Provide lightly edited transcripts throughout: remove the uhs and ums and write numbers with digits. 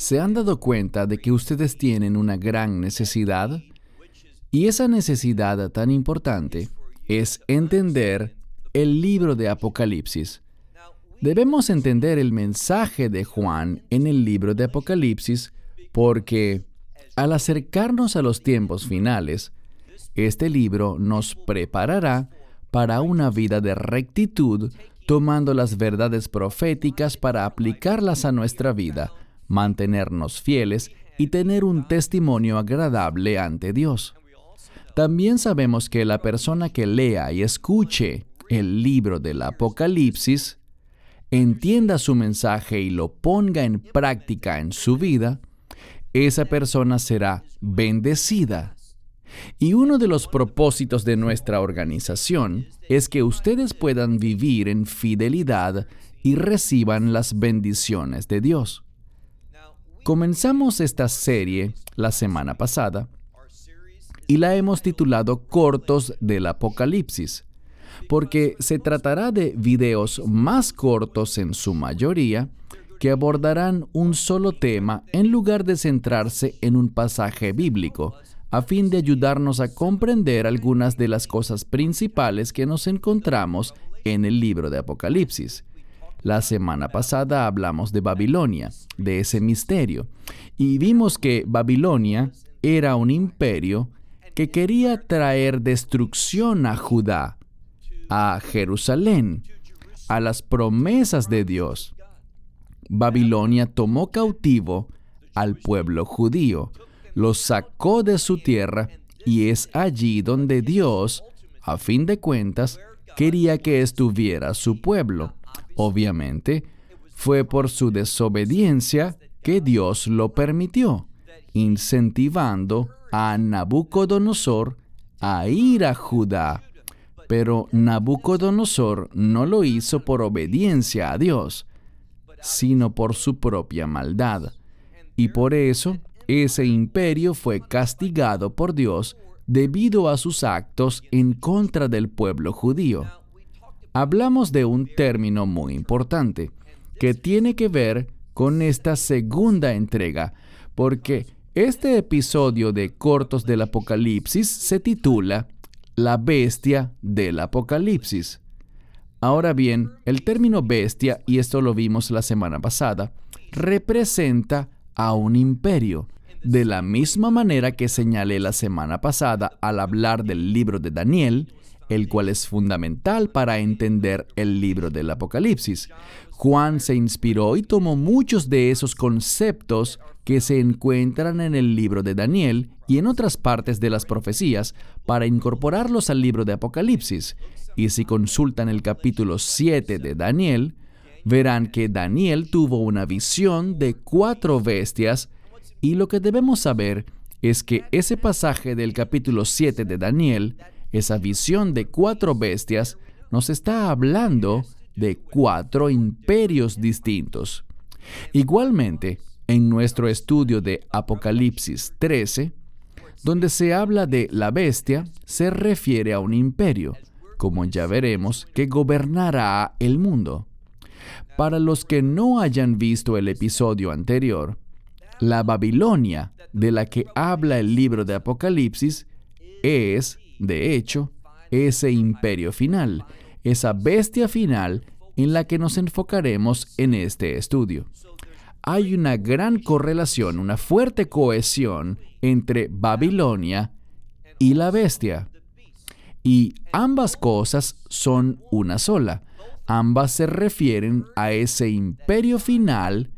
¿Se han dado cuenta de que ustedes tienen una gran necesidad? Y esa necesidad tan importante es entender el libro de Apocalipsis. Debemos entender el mensaje de Juan en el libro de Apocalipsis porque, al acercarnos a los tiempos finales, este libro nos preparará para una vida de rectitud, tomando las verdades proféticas para aplicarlas a nuestra vida, mantenernos fieles y tener un testimonio agradable ante Dios. También sabemos que la persona que lea y escuche el libro del Apocalipsis, entienda su mensaje y lo ponga en práctica en su vida, esa persona será bendecida. Y uno de los propósitos de nuestra organización es que ustedes puedan vivir en fidelidad y reciban las bendiciones de Dios. Comenzamos esta serie la semana pasada y la hemos titulado Cortos del Apocalipsis, porque se tratará de videos más cortos en su mayoría que abordarán un solo tema en lugar de centrarse en un pasaje bíblico, a fin de ayudarnos a comprender algunas de las cosas principales que nos encontramos en el libro de Apocalipsis. La semana pasada hablamos de Babilonia, de ese misterio, y vimos que Babilonia era un imperio que quería traer destrucción a Judá, a Jerusalén, a las promesas de Dios. Babilonia tomó cautivo al pueblo judío, los sacó de su tierra y es allí donde Dios, a fin de cuentas, quería que estuviera su pueblo. Obviamente, fue por su desobediencia que Dios lo permitió, incentivando a Nabucodonosor a ir a Judá. Pero Nabucodonosor no lo hizo por obediencia a Dios, sino por su propia maldad. Y por eso, ese imperio fue castigado por Dios debido a sus actos en contra del pueblo judío. Hablamos de un término muy importante que tiene que ver con esta segunda entrega, porque este episodio de Cortos del Apocalipsis se titula La bestia del Apocalipsis. Ahora bien, el término bestia, y esto lo vimos la semana pasada, representa a un imperio, de la misma manera que señalé la semana pasada al hablar del libro de Daniel, el cual es fundamental para entender el libro del Apocalipsis. Juan se inspiró y tomó muchos de esos conceptos que se encuentran en el libro de Daniel y en otras partes de las profecías para incorporarlos al libro de Apocalipsis. Y si consultan el capítulo 7 de Daniel, verán que Daniel tuvo una visión de 4 bestias, y lo que debemos saber es que ese pasaje del capítulo 7 de Daniel, esa visión de 4 bestias, nos está hablando de 4 imperios distintos. Igualmente, en nuestro estudio de Apocalipsis 13, donde se habla de la bestia, se refiere a un imperio, como ya veremos, que gobernará el mundo. Para los que no hayan visto el episodio anterior, la Babilonia de la que habla el libro de Apocalipsis es, de hecho, ese imperio final, esa bestia final en la que nos enfocaremos en este estudio. Hay una gran correlación, una fuerte cohesión entre Babilonia y la bestia. Y ambas cosas son una sola. Ambas se refieren a ese imperio final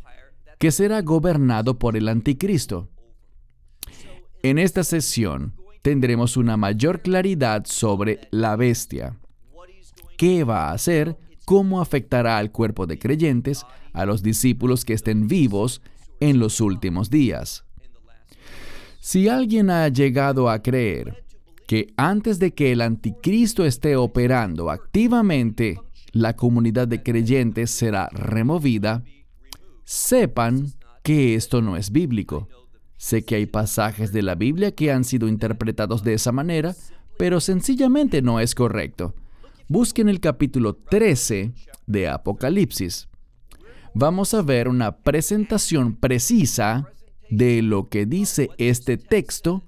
que será gobernado por el anticristo. En esta sesión tendremos una mayor claridad sobre la bestia. ¿Qué va a hacer? ¿Cómo afectará al cuerpo de creyentes, a los discípulos que estén vivos en los últimos días? Si alguien ha llegado a creer que antes de que el anticristo esté operando activamente, la comunidad de creyentes será removida, sepan que esto no es bíblico. Sé que hay pasajes de la Biblia que han sido interpretados de esa manera, pero sencillamente no es correcto. Busquen el capítulo 13 de Apocalipsis. vamos a ver una presentación precisa de lo que dice este texto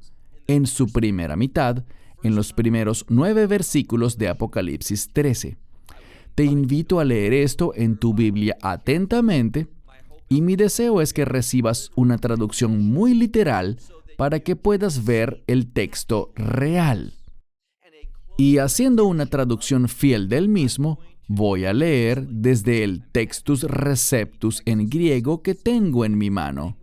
en su primera mitad, en los primeros 9 versículos de Apocalipsis 13. Te invito a leer esto en tu Biblia atentamente y mi deseo es que recibas una traducción muy literal para que puedas ver el texto real. Y haciendo una traducción fiel del mismo, voy a leer desde el Textus Receptus en griego que tengo en mi mano.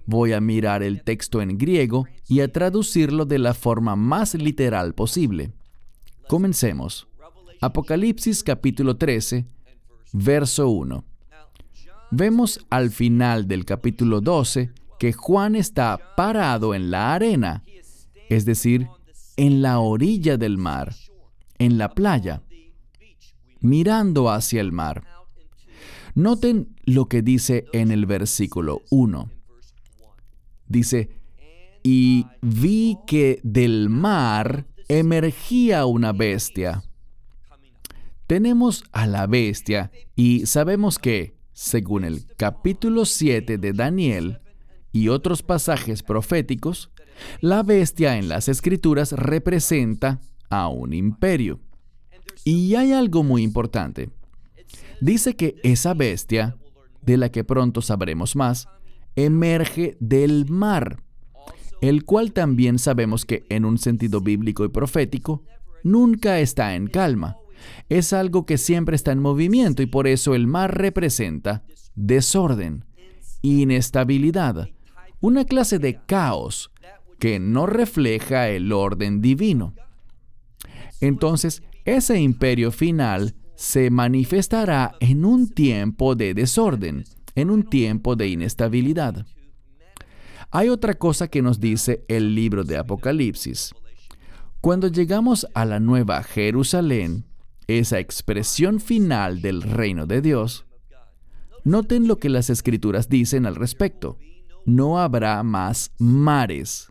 Voy a mirar el texto en griego y a traducirlo de la forma más literal posible. Comencemos. Apocalipsis capítulo 13, verso 1. Vemos al final del capítulo 12 que Juan está parado en la arena, es decir, en la orilla del mar, en la playa, mirando hacia el mar. Noten lo que dice en el versículo 1. Dice, y vi que del mar emergía una bestia. Tenemos a la bestia y sabemos que, según el capítulo 7 de Daniel y otros pasajes proféticos, la bestia en las Escrituras representa a un imperio. Y hay algo muy importante. Dice que esa bestia, de la que pronto sabremos más, emerge del mar, el cual también sabemos que en un sentido bíblico y profético, nunca está en calma. Es algo que siempre está en movimiento y por eso el mar representa desorden, inestabilidad, una clase de caos que no refleja el orden divino. Entonces, ese imperio final se manifestará en un tiempo de desorden, en un tiempo de inestabilidad. Hay otra cosa que nos dice el libro de Apocalipsis. Cuando llegamos a la Nueva Jerusalén, esa expresión final del reino de Dios, noten lo que las Escrituras dicen al respecto. No habrá más mares.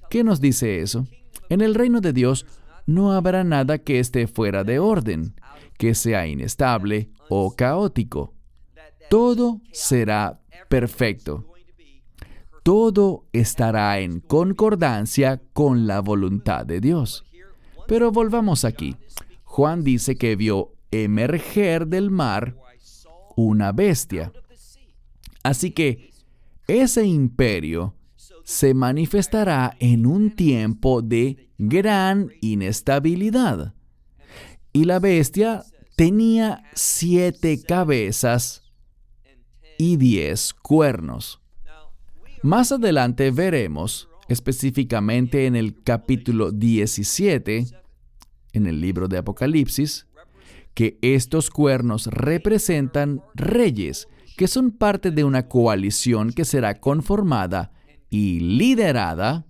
¿Qué nos dice eso? En el reino de Dios no habrá nada que esté fuera de orden, que sea inestable o caótico. Todo será perfecto. Todo estará en concordancia con la voluntad de Dios. Pero volvamos aquí. Juan dice que vio emerger del mar una bestia. Así que ese imperio se manifestará en un tiempo de gran inestabilidad. Y la bestia tenía 7 cabezas y 10 cuernos. Más adelante veremos, específicamente en el capítulo 17, en el libro de Apocalipsis, que estos cuernos representan reyes, que son parte de una coalición que será conformada y liderada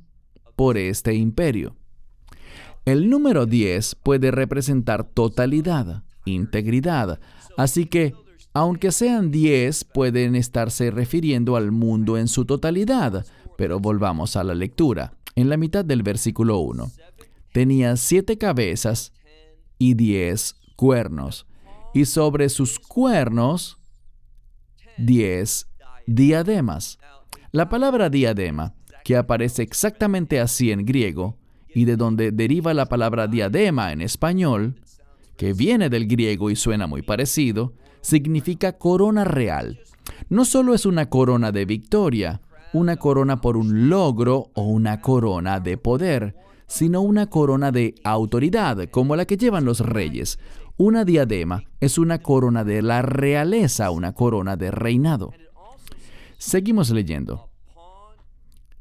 por este imperio. El número 10 puede representar totalidad, integridad, así que, aunque sean 10, pueden estarse refiriendo al mundo en su totalidad, pero volvamos a la lectura. En la mitad del versículo 1, tenía 7 cabezas y 10 cuernos, y sobre sus cuernos 10 diademas. La palabra diadema, que aparece exactamente así en griego, y de donde deriva la palabra diadema en español, que viene del griego y suena muy parecido, significa corona real. No solo es una corona de victoria, una corona por un logro o una corona de poder, sino una corona de autoridad, como la que llevan los reyes. Una diadema es una corona de la realeza, una corona de reinado. Seguimos leyendo.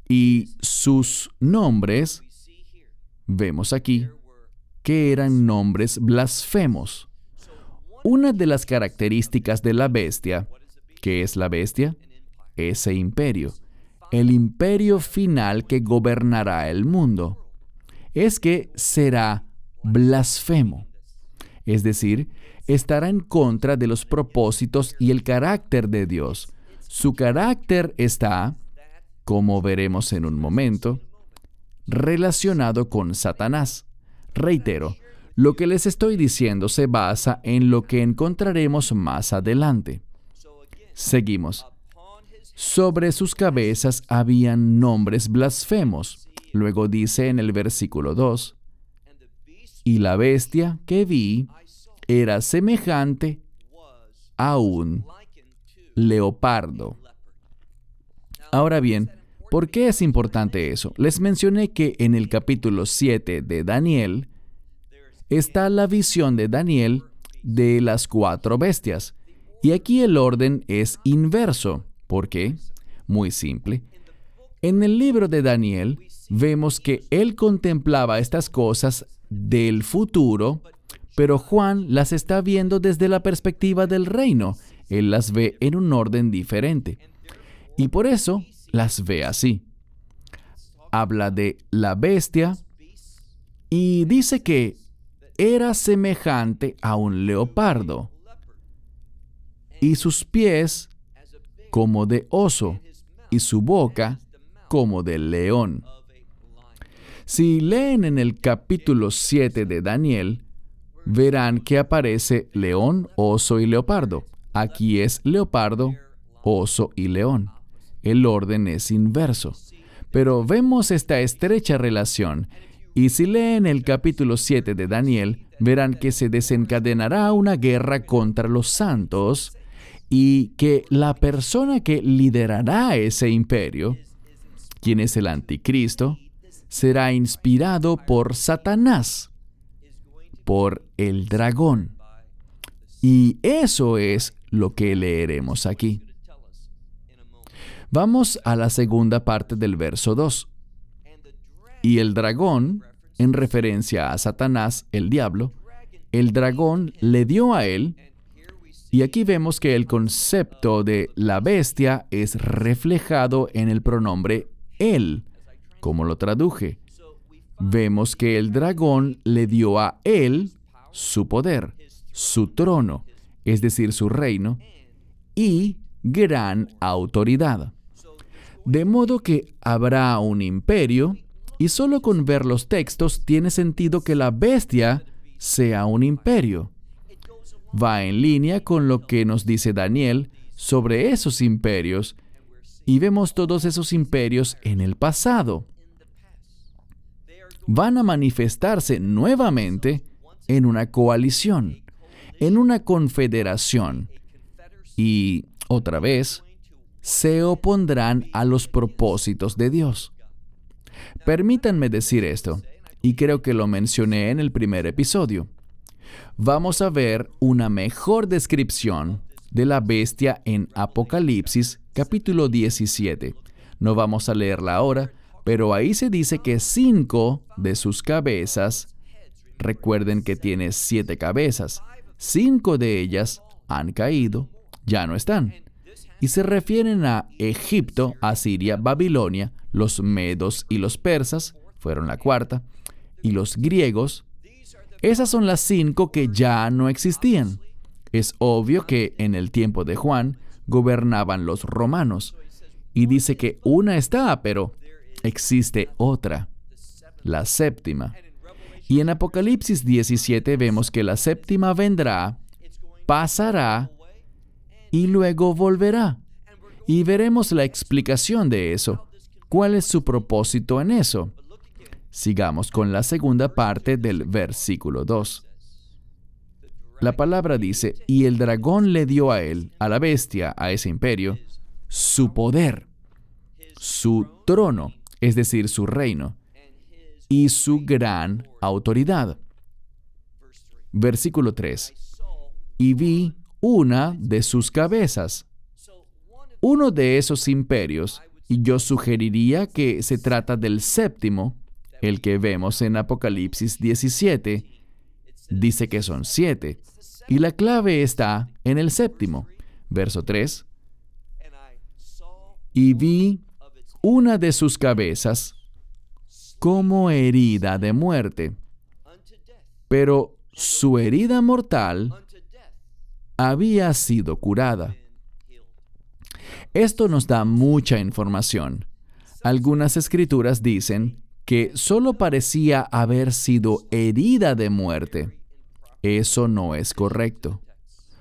Y sus nombres, vemos aquí, que eran nombres blasfemos. Una de las características de la bestia, ¿qué es la bestia? Ese imperio, el imperio final que gobernará el mundo, es que será blasfemo. Es decir, estará en contra de los propósitos y el carácter de Dios. Su carácter está, como veremos en un momento, relacionado con Satanás. Reitero, lo que les estoy diciendo se basa en lo que encontraremos más adelante. Seguimos. Sobre sus cabezas habían nombres blasfemos. Luego dice en el versículo 2, y la bestia que vi era semejante a un leopardo. Ahora bien, ¿por qué es importante eso? Les mencioné que en el capítulo 7 de Daniel está la visión de Daniel de las 4 bestias. Y aquí el orden es inverso. ¿Por qué? Muy simple. En el libro de Daniel vemos que él contemplaba estas cosas del futuro, pero Juan las está viendo desde la perspectiva del reino. Él las ve en un orden diferente. Y por eso las ve así. Habla de la bestia y dice que era semejante a un leopardo y sus pies como de oso y su boca como de león. Si leen en el capítulo 7 de Daniel, verán que aparece león, oso y leopardo. Aquí es leopardo, oso y león. El orden es inverso. Pero vemos esta estrecha relación. Y si leen el capítulo 7 de Daniel, verán que se desencadenará una guerra contra los santos y que la persona que liderará ese imperio, quien es el anticristo, será inspirado por Satanás, por el dragón. Y eso es lo que leeremos aquí. Vamos a la segunda parte del verso 2. Y el dragón, en referencia a Satanás, el diablo, el dragón le dio a él, y aquí vemos que el concepto de la bestia es reflejado en el pronombre él, como lo traduje. Vemos que el dragón le dio a él su poder, su trono, es decir, su reino, y gran autoridad. De modo que habrá un imperio, y solo con ver los textos tiene sentido que la bestia sea un imperio. Va en línea con lo que nos dice Daniel sobre esos imperios, y vemos todos esos imperios en el pasado. Van a manifestarse nuevamente en una coalición, en una confederación, y, otra vez, se opondrán a los propósitos de Dios. Permítanme decir esto, y creo que lo mencioné en el primer episodio. Vamos a ver una mejor descripción de la bestia en Apocalipsis, capítulo 17. No vamos a leerla ahora, pero ahí se dice que 5 de sus cabezas, recuerden que tiene 7 cabezas, 5 de ellas han caído, ya no están. Y se refieren a Egipto, Asiria, Babilonia, los medos y los persas, fueron la cuarta, y los griegos. Esas son las 5 que ya no existían. Es obvio que en el tiempo de Juan gobernaban los romanos. Y dice que una está, pero existe otra, la séptima. Y en Apocalipsis 17 vemos que la séptima vendrá, pasará y luego volverá. Y veremos la explicación de eso. ¿Cuál es su propósito en eso? Sigamos con la segunda parte del versículo 2. La palabra dice, y el dragón le dio a él, a la bestia, a ese imperio, su poder, su trono, es decir, su reino, y su gran autoridad. Versículo 3. Y vi una de sus cabezas. Uno de esos imperios, y yo sugeriría que se trata del séptimo, el que vemos en Apocalipsis 17, dice que son 7, y la clave está en el séptimo. Verso 3. Y vi una de sus cabezas como herida de muerte, pero su herida mortal había sido curada. Esto nos da mucha información. Algunas escrituras dicen que solo parecía haber sido herida de muerte. Eso no es correcto.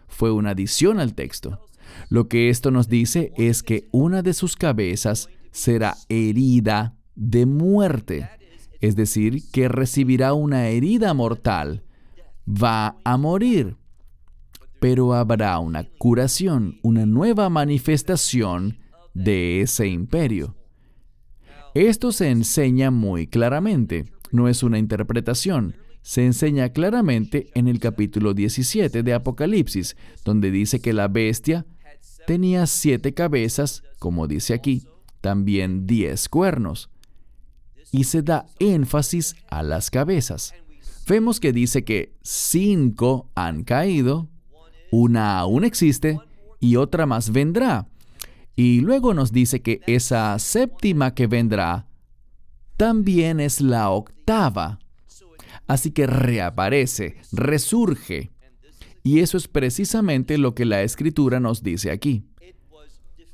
Fue una adición al texto. Lo que esto nos dice es que una de sus cabezas será herida de muerte, es decir, que recibirá una herida mortal, va a morir, pero habrá una curación, una nueva manifestación de ese imperio. Esto se enseña muy claramente, no es una interpretación. Se enseña claramente en el capítulo 17 de Apocalipsis, donde dice que la bestia tenía 7 cabezas, como dice aquí, también 10 cuernos. Y se da énfasis a las cabezas. Vemos que dice que 5 han caído, una aún existe y otra más vendrá. Y luego nos dice que esa 7ª que vendrá también es la 8ª. Así que reaparece, resurge. Y eso es precisamente lo que la Escritura nos dice aquí.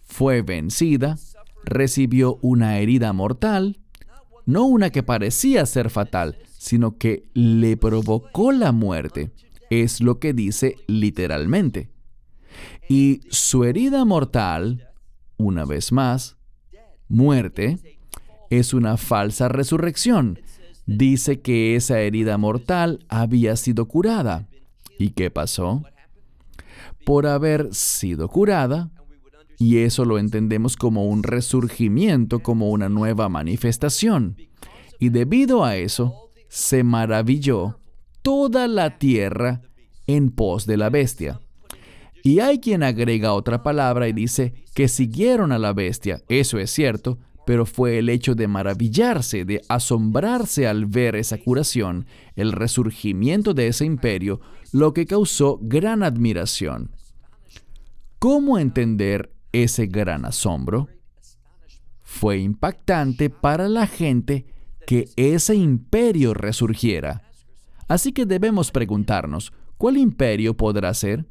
Fue vencida, recibió una herida mortal, no una que parecía ser fatal, sino que le provocó la muerte. Es lo que dice literalmente. Y su herida mortal, una vez más, muerte, es una falsa resurrección. Dice que esa herida mortal había sido curada. ¿Y qué pasó? Por haber sido curada, y eso lo entendemos como un resurgimiento, como una nueva manifestación. Y debido a eso, se maravilló toda la tierra en pos de la bestia. Y hay quien agrega otra palabra y dice que siguieron a la bestia. Eso es cierto, pero fue el hecho de maravillarse, de asombrarse al ver esa curación, el resurgimiento de ese imperio, lo que causó gran admiración. ¿Cómo entender ese gran asombro? Fue impactante para la gente que ese imperio resurgiera. Así que debemos preguntarnos, ¿cuál imperio podrá ser?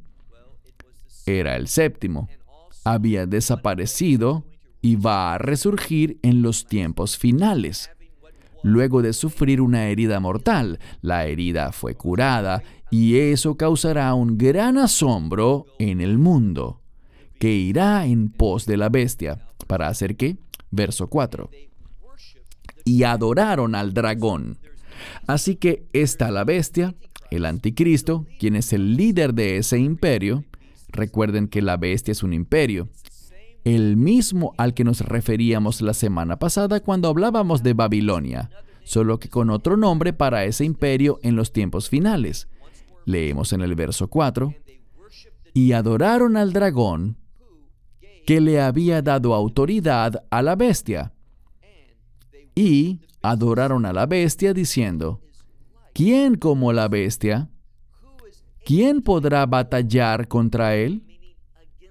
Era el 7º. Había desaparecido y va a resurgir en los tiempos finales. Luego de sufrir una herida mortal, la herida fue curada y eso causará un gran asombro en el mundo, que irá en pos de la bestia. ¿Para hacer qué? Verso 4. Y adoraron al dragón. Así que está la bestia, el anticristo, quien es el líder de ese imperio. Recuerden que la bestia es un imperio, el mismo al que nos referíamos la semana pasada cuando hablábamos de Babilonia, solo que con otro nombre para ese imperio en los tiempos finales. Leemos en el verso 4, y adoraron al dragón que le había dado autoridad a la bestia. Y adoraron a la bestia diciendo, ¿quién como la bestia? ¿Quién podrá batallar contra él?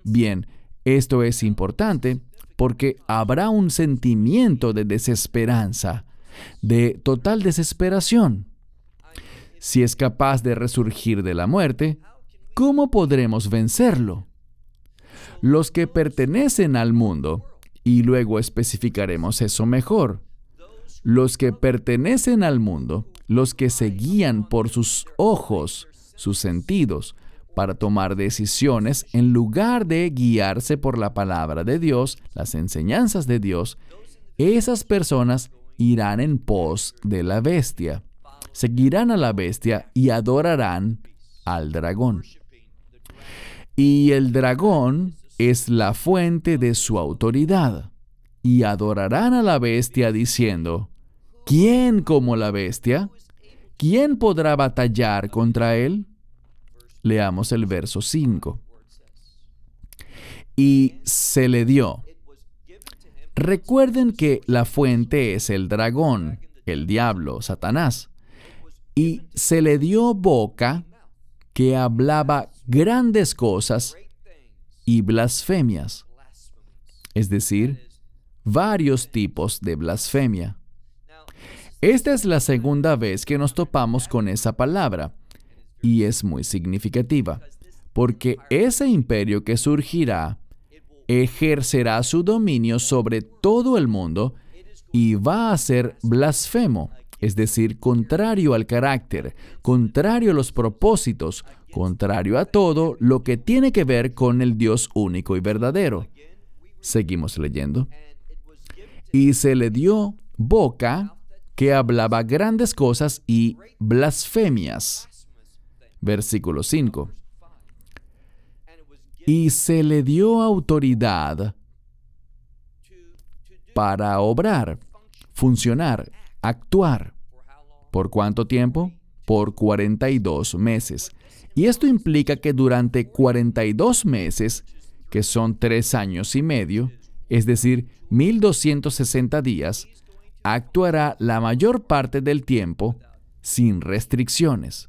Bien, esto es importante porque habrá un sentimiento de desesperanza, de total desesperación. Si es capaz de resurgir de la muerte, ¿cómo podremos vencerlo? Los que pertenecen al mundo, y luego especificaremos eso mejor, los que pertenecen al mundo, los que se guían por sus ojos, sus sentidos, para tomar decisiones en lugar de guiarse por la palabra de Dios, las enseñanzas de Dios, esas personas irán en pos de la bestia. Seguirán a la bestia y adorarán al dragón. Y el dragón es la fuente de su autoridad. Y adorarán a la bestia diciendo, ¿quién como la bestia? ¿Quién podrá batallar contra él? Leamos el verso 5. Y se le dio. Recuerden que la fuente es el dragón, el diablo, Satanás. Y se le dio boca que hablaba grandes cosas y blasfemias. Es decir, varios tipos de blasfemia. Esta es la segunda vez que nos topamos con esa palabra. Y es muy significativa, porque ese imperio que surgirá ejercerá su dominio sobre todo el mundo y va a ser blasfemo, es decir, contrario al carácter, contrario a los propósitos, contrario a todo lo que tiene que ver con el Dios único y verdadero. Seguimos leyendo. Y se le dio boca que hablaba grandes cosas y blasfemias. Versículo 5. Y se le dio autoridad para obrar, funcionar, actuar. ¿Por cuánto tiempo? Por 42 meses. Y esto implica que durante 42 meses, que son 3 años y medio, es decir, 1260 días, actuará la mayor parte del tiempo sin restricciones.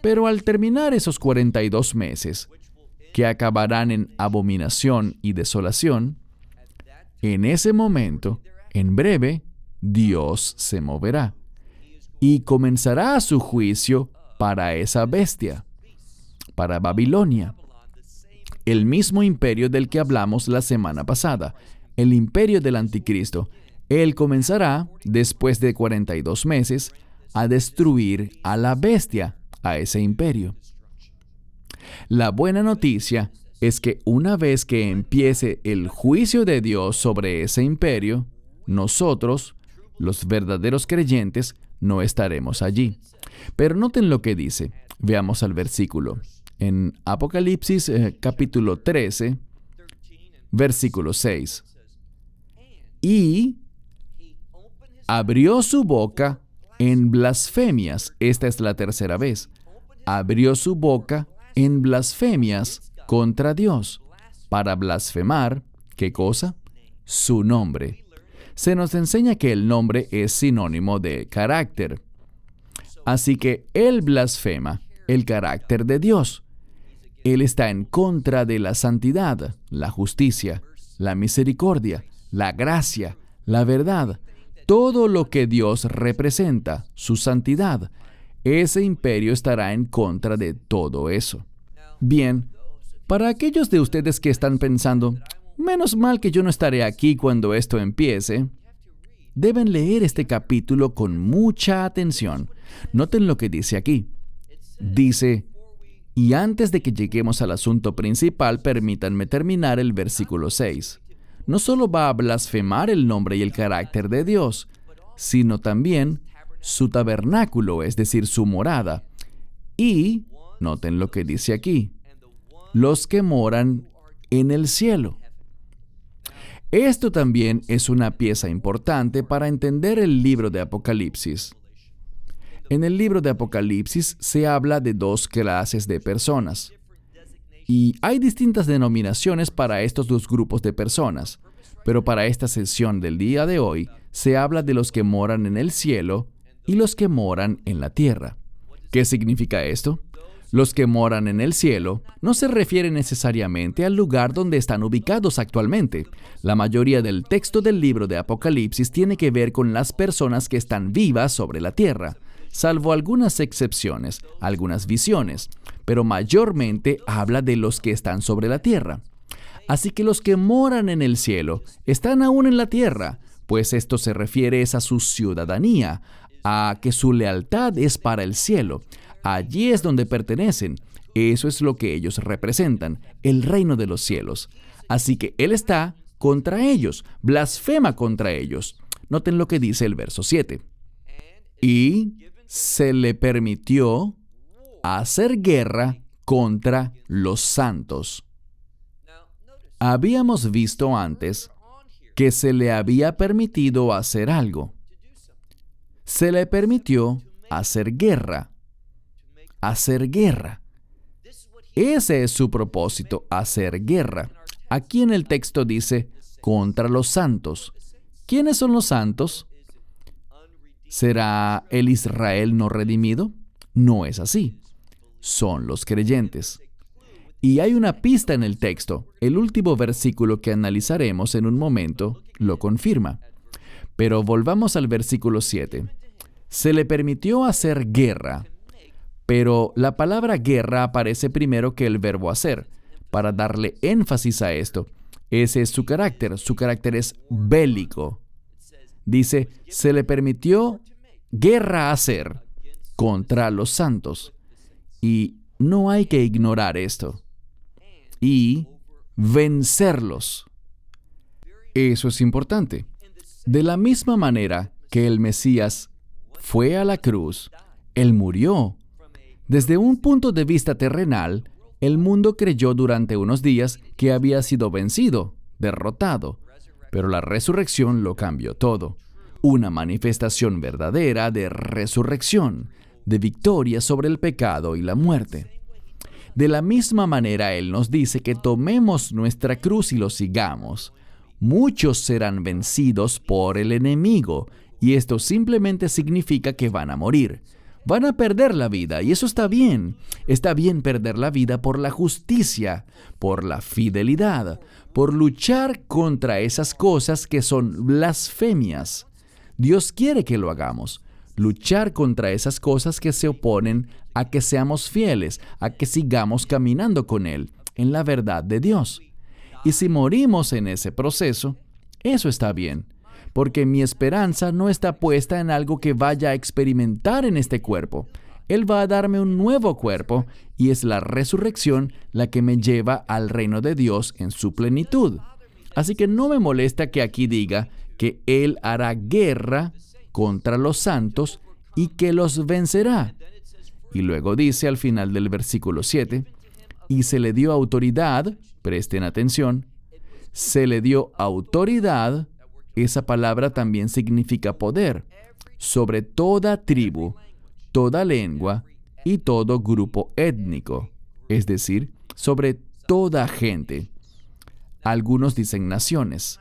Pero al terminar esos 42 meses, que acabarán en abominación y desolación, en ese momento, en breve, Dios se moverá y comenzará su juicio para esa bestia, para Babilonia, el mismo imperio del que hablamos la semana pasada, el imperio del anticristo. Él comenzará, después de 42 meses, a destruir a la bestia, a ese imperio. La buena noticia es que una vez que empiece el juicio de Dios sobre ese imperio, nosotros, los verdaderos creyentes, no estaremos allí. Pero noten lo que dice. Veamos al versículo. En Apocalipsis capítulo 13, versículo 6. Y abrió su boca en blasfemias. Esta es la tercera vez. Abrió su boca en blasfemias contra Dios, para blasfemar, ¿qué cosa? Su nombre. Se nos enseña que el nombre es sinónimo de carácter. Así que él blasfema el carácter de Dios. Él está en contra de la santidad, la justicia, la misericordia, la gracia, la verdad, todo lo que Dios representa, su santidad. Ese imperio estará en contra de todo eso. Bien, para aquellos de ustedes que están pensando, menos mal que yo no estaré aquí cuando esto empiece, deben leer este capítulo con mucha atención. Noten lo que dice aquí. Dice, y antes de que lleguemos al asunto principal, permítanme terminar el versículo 6. No solo va a blasfemar el nombre y el carácter de Dios, sino también su tabernáculo, es decir, su morada. Y, noten lo que dice aquí, los que moran en el cielo. Esto también es una pieza importante para entender el libro de Apocalipsis. En el libro de Apocalipsis se habla de dos clases de personas. Y hay distintas denominaciones para estos dos grupos de personas. Pero para esta sesión del día de hoy, se habla de los que moran en el cielo y los que moran en la tierra. ¿Qué significa esto? Los que moran en el cielo no se refieren necesariamente al lugar donde están ubicados actualmente. La mayoría del texto del libro de Apocalipsis tiene que ver con las personas que están vivas sobre la tierra, salvo algunas excepciones, algunas visiones, pero mayormente habla de los que están sobre la tierra. Así que los que moran en el cielo están aún en la tierra, pues esto se refiere a su ciudadanía, a que su lealtad es para el cielo. Allí es donde pertenecen. Eso es lo que ellos representan, el reino de los cielos. Así que Él está contra ellos, blasfema contra ellos. Noten lo que dice el verso 7. Y se le permitió hacer guerra contra los santos. Habíamos visto antes que se le había permitido hacer algo. Se le permitió hacer guerra. Hacer guerra. Ese es su propósito, hacer guerra. Aquí en el texto dice, contra los santos. ¿Quiénes son los santos? ¿Será el Israel no redimido? No es así. Son los creyentes. Y hay una pista en el texto. El último versículo que analizaremos en un momento lo confirma. Pero volvamos al versículo 7. Se le permitió hacer guerra. Pero la palabra guerra aparece primero que el verbo hacer, para darle énfasis a esto. Ese es su carácter es bélico. Dice, se le permitió guerra a hacer contra los santos. Y no hay que ignorar esto. Y vencerlos. Eso es importante. De la misma manera que el Mesías fue a la cruz, Él murió. Desde un punto de vista terrenal, el mundo creyó durante unos días que había sido vencido, derrotado. Pero la resurrección lo cambió todo. Una manifestación verdadera de resurrección, de victoria sobre el pecado y la muerte. De la misma manera, Él nos dice que tomemos nuestra cruz y lo sigamos. Muchos serán vencidos por el enemigo, y esto simplemente significa que van a morir. Van a perder la vida, y eso está bien. Está bien perder la vida por la justicia, por la fidelidad, por luchar contra esas cosas que son blasfemias. Dios quiere que lo hagamos. Luchar contra esas cosas que se oponen a que seamos fieles, a que sigamos caminando con Él, en la verdad de Dios. Y si morimos en ese proceso, eso está bien, porque mi esperanza no está puesta en algo que vaya a experimentar en este cuerpo. Él va a darme un nuevo cuerpo, y es la resurrección la que me lleva al reino de Dios en su plenitud. Así que no me molesta que aquí diga que Él hará guerra contra los santos y que los vencerá. Y luego dice al final del versículo 7, y se le dio autoridad, presten atención, se le dio autoridad, esa palabra también significa poder, sobre toda tribu, toda lengua y todo grupo étnico, es decir, sobre toda gente. Algunos dicen naciones.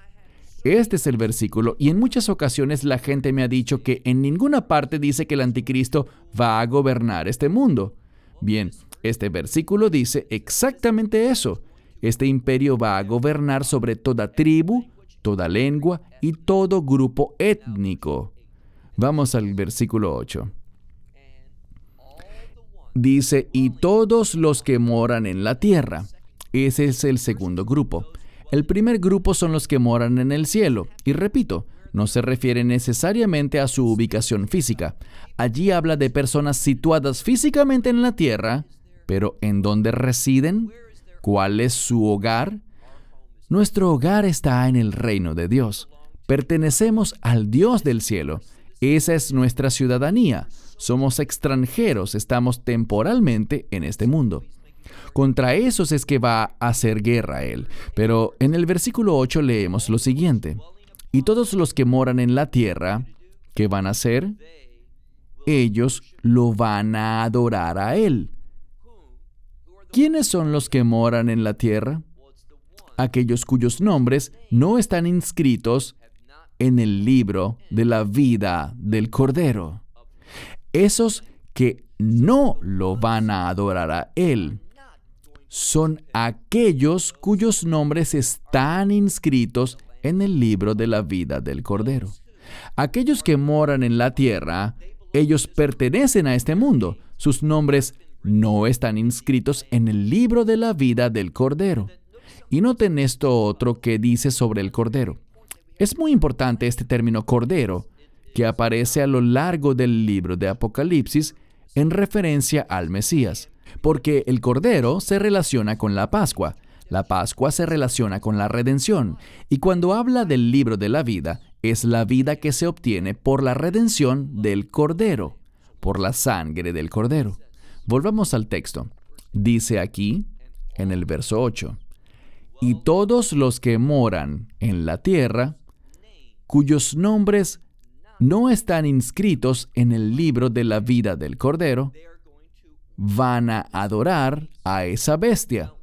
Este es el versículo, y en muchas ocasiones la gente me ha dicho que en ninguna parte dice que el anticristo va a gobernar este mundo. Bien, este versículo dice exactamente eso. Este imperio va a gobernar sobre toda tribu, toda lengua y todo grupo étnico. Vamos al versículo 8. Dice, y todos los que moran en la tierra. Ese es el segundo grupo. El primer grupo son los que moran en el cielo. Y repito, no se refiere necesariamente a su ubicación física. Allí habla de personas situadas físicamente en la tierra, pero ¿en dónde residen? ¿Cuál es su hogar? Nuestro hogar está en el reino de Dios. Pertenecemos al Dios del cielo. Esa es nuestra ciudadanía. Somos extranjeros, estamos temporalmente en este mundo. Contra esos es que va a hacer guerra Él. Pero en el versículo 8 leemos lo siguiente. Y todos los que moran en la tierra, ¿qué van a hacer? Ellos lo van a adorar a Él. ¿Quiénes son los que moran en la tierra? Aquellos cuyos nombres no están inscritos en el libro de la vida del Cordero. Esos que no lo van a adorar a Él son aquellos cuyos nombres están inscritos en el libro de la vida del Cordero. Aquellos que moran en la tierra, ellos pertenecen a este mundo. Sus nombres no están inscritos en el libro de la vida del Cordero. Y noten esto otro que dice sobre el Cordero. Es muy importante este término Cordero, que aparece a lo largo del libro de Apocalipsis en referencia al Mesías. Porque el Cordero se relaciona con la Pascua. La Pascua se relaciona con la redención. Y cuando habla del libro de la vida, es la vida que se obtiene por la redención del Cordero, por la sangre del Cordero. Volvamos al texto. Dice aquí, en el verso 8, y todos los que moran en la tierra, cuyos nombres no están inscritos en el libro de la vida del Cordero, van a adorar a esa bestia.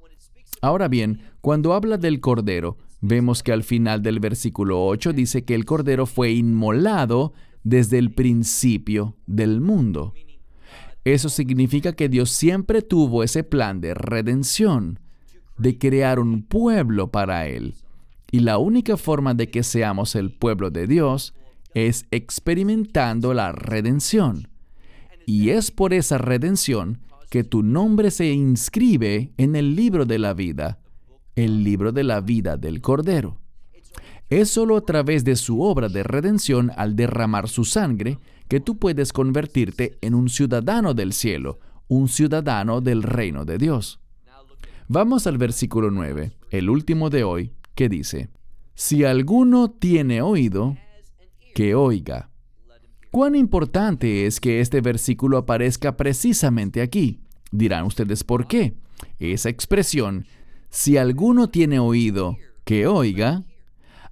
Ahora bien, cuando habla del Cordero, vemos que al final del versículo 8 dice que el Cordero fue inmolado desde el principio del mundo. Eso significa que Dios siempre tuvo ese plan de redención, de crear un pueblo para Él. Y la única forma de que seamos el pueblo de Dios es experimentando la redención. Y es por esa redención que tu nombre se inscribe en el libro de la vida, el libro de la vida del Cordero. Es solo a través de su obra de redención, al derramar su sangre, que tú puedes convertirte en un ciudadano del cielo, un ciudadano del reino de Dios. Vamos al versículo 9, el último de hoy, que dice: si alguno tiene oído, que oiga. ¿Cuán importante es que este versículo aparezca precisamente aquí? Dirán ustedes, ¿por qué? Esa expresión, si alguno tiene oído, que oiga,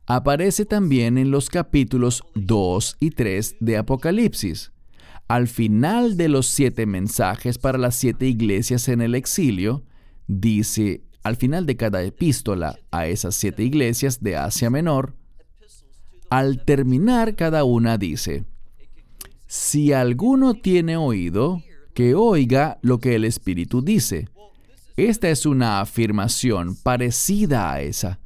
aparece también en los capítulos 2 y 3 de Apocalipsis. Al final de los 7 mensajes para las 7 iglesias en el exilio, dice, al final de cada epístola a esas 7 iglesias de Asia Menor, al terminar cada una dice: si alguno tiene oído, que oiga lo que el Espíritu dice. Esta es una afirmación parecida a esa,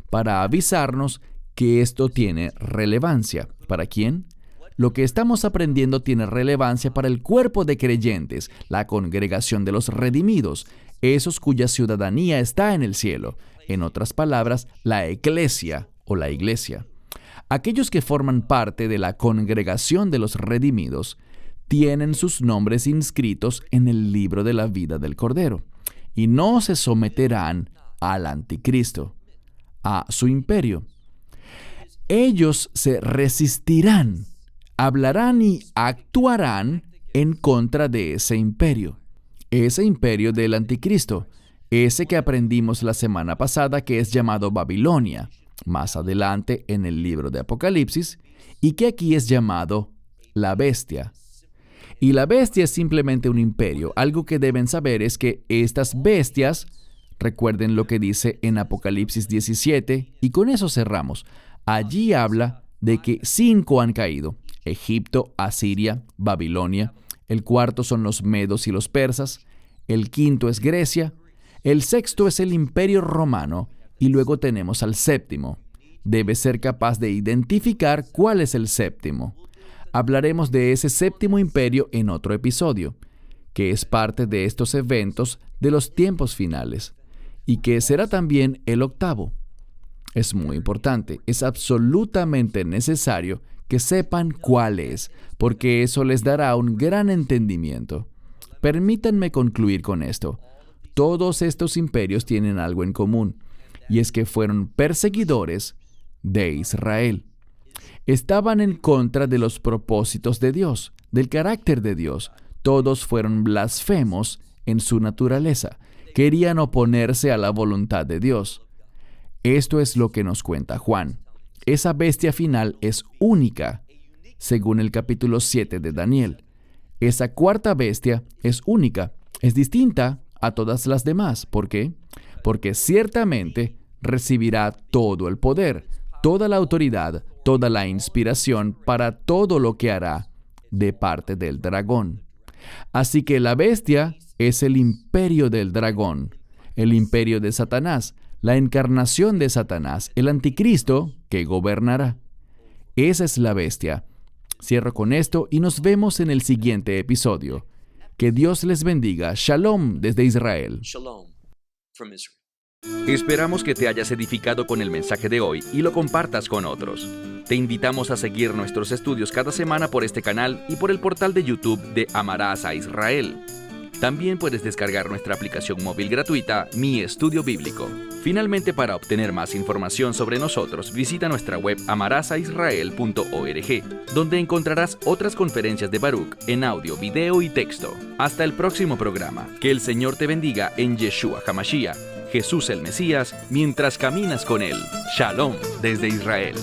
para avisarnos que esto tiene relevancia. ¿Para quién? Lo que estamos aprendiendo tiene relevancia para el cuerpo de creyentes, la congregación de los redimidos, esos cuya ciudadanía está en el cielo. En otras palabras, la eclesia o la iglesia. Aquellos que forman parte de la congregación de los redimidos tienen sus nombres inscritos en el libro de la vida del Cordero y no se someterán al anticristo, a su imperio. Ellos se resistirán, hablarán y actuarán en contra de ese imperio del anticristo, ese que aprendimos la semana pasada, que es llamado Babilonia, más adelante en el libro de Apocalipsis, y que aquí es llamado la bestia. Y la bestia es simplemente un imperio. Algo que deben saber es que estas bestias, recuerden lo que dice en Apocalipsis 17, y con eso cerramos. Allí habla de que 5 han caído: Egipto, Asiria, Babilonia. El cuarto son los medos y los persas. El quinto es Grecia. El sexto es el imperio romano. Y luego tenemos al séptimo. Debes ser capaz de identificar cuál es el séptimo. Hablaremos de ese séptimo imperio en otro episodio, que es parte de estos eventos de los tiempos finales, y que será también el octavo. Es muy importante, es absolutamente necesario que sepan cuál es, porque eso les dará un gran entendimiento. Permítanme concluir con esto. Todos estos imperios tienen algo en común, y es que fueron perseguidores de Israel. Estaban en contra de los propósitos de Dios, del carácter de Dios. Todos fueron blasfemos en su naturaleza. Querían oponerse a la voluntad de Dios. Esto es lo que nos cuenta Juan. Esa bestia final es única, según el capítulo 7 de Daniel. Esa cuarta bestia es única, es distinta a todas las demás. ¿Por qué? Porque ciertamente recibirá todo el poder, toda la autoridad, toda la inspiración para todo lo que hará de parte del dragón. Así que la bestia es el imperio del dragón, el imperio de Satanás, la encarnación de Satanás, el anticristo que gobernará. Esa es la bestia. Cierro con esto y nos vemos en el siguiente episodio. Que Dios les bendiga. Shalom desde Israel. Shalom from Israel. Esperamos que te hayas edificado con el mensaje de hoy y lo compartas con otros. Te invitamos a seguir nuestros estudios cada semana por este canal y por el portal de YouTube de Amarás a Israel. También puedes descargar nuestra aplicación móvil gratuita, Mi Estudio Bíblico. Finalmente, para obtener más información sobre nosotros, visita nuestra web amarasaisrael.org, donde encontrarás otras conferencias de Baruch en audio, video y texto. Hasta el próximo programa. Que el Señor te bendiga en Yeshua HaMashiach, Jesús el Mesías, mientras caminas con Él. Shalom desde Israel.